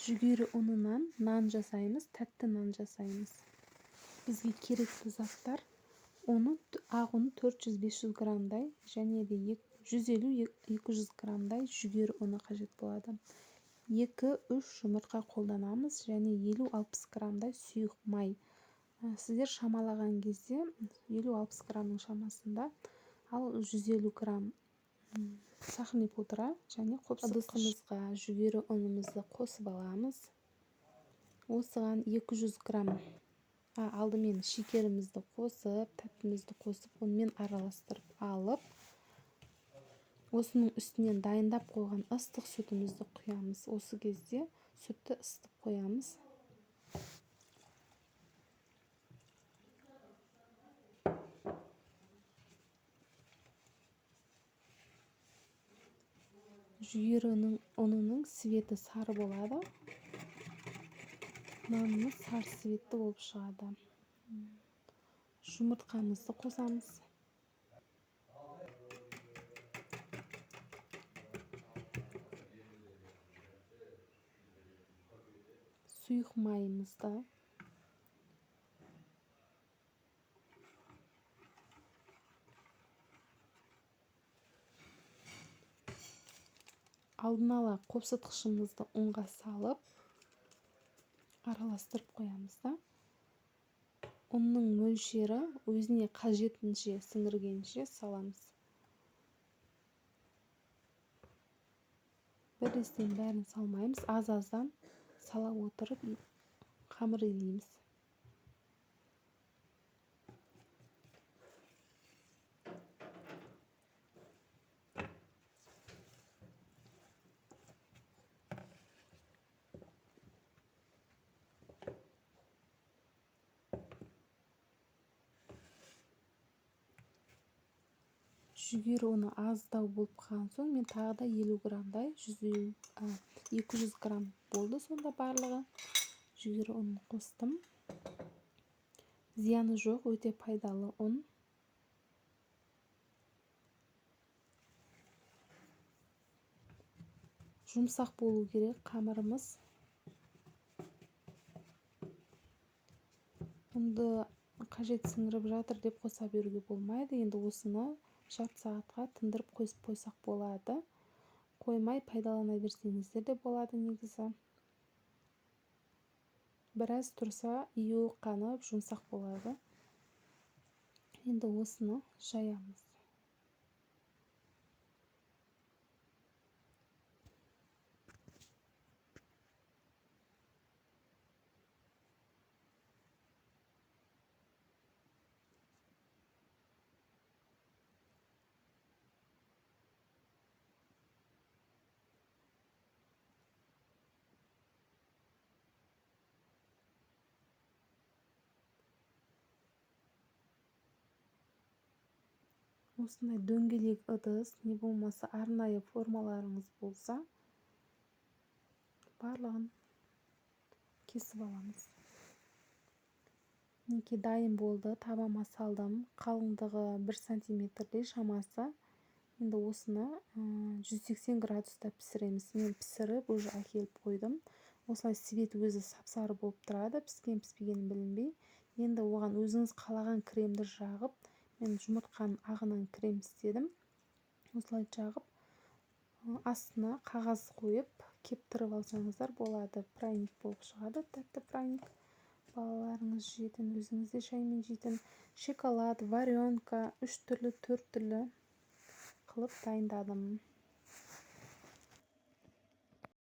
жүгері ұнынан нан жасаймыз, тәтті нан жасаймыз. Бізге керекті заттар: ақ ұн 400-500 граммдай және де 150-200 граммдай жүгері ұны қажет болады. 2-3 жұмыртқа қолданамыз және 50-60 граммдай сұйық май. Сіздер шамалаған кезде 50-60 граммның шамасында, ал 150 грамм сахарный пудра және ыдысымызға жүгері ұнымызды қосып аламыз. Осыған 200 грамм алдымен шекерімізді қосып, тәттімізді қосып, онымен араластырып алып, осының үстінен дайындап қойған ыстық сүтімізді құямыз. Осы кезде сүтті ысытып қоямыз. Жүгері ұнының светі сары болады. Нанымыз сары светті болып шығады. Жұмыртқамызды қосамыз. Сұйық майымызды. Алдын ала қопсытқышымызды ұнға салып, араластырып қоямыз да. Ұнның мөлшері өзіне қажетінше сіңіргенше саламыз. Бірден бәрін салмаймыз, аз-аздан сала отырып қамыр илейміз. Жүгері ұны аздау болып қалған соң, мен тағы да 50 граммдай, 200 грамм болды сонда барлығы. Жүгері ұнын қостым. Зияны жоқ, өте пайдалы ұн. Жұмсақ болу керек қамырымыз. Ұнды қажет сіңіріп жатыр деп қоса беруге болмайды. Енді осыны жарты сағатқа тындырып қойсақ болады. Қоймай пайдалана берсеңіздер де болады негізі. Біраз тұрса июі қанып жұмсақ болады. Енді осыны жаямыз. Осындай дөңгелек ыдыс, не болмаса арнайы формаларыңыз болса, барлығын кесіп аламыз. Неке дайын болды, табама салдым. Қалыңдығы 1 сантиметрдей шамасы. Енді осыны 180 градуста пісіреміз. Мен пісіріп, уже әкеліп қойдым. Осылай свет өзі сап-сары болып тұрады, піскен піспегенін білінбей. Енді оған өзіңіз қалаған кремді жағып, мен жұмыртқаның ағынан крем істедім. Осылай жағып, астына қағаз қойып, кептіріп алсаңыздар болады. Пряник болып шығады, тәтті пряник. Балаларыңыз жейтін, өзіңіз де шаймен жейтін. Шоколад, варенка, 3 түрлі, 4 түрлі қылып дайындадым.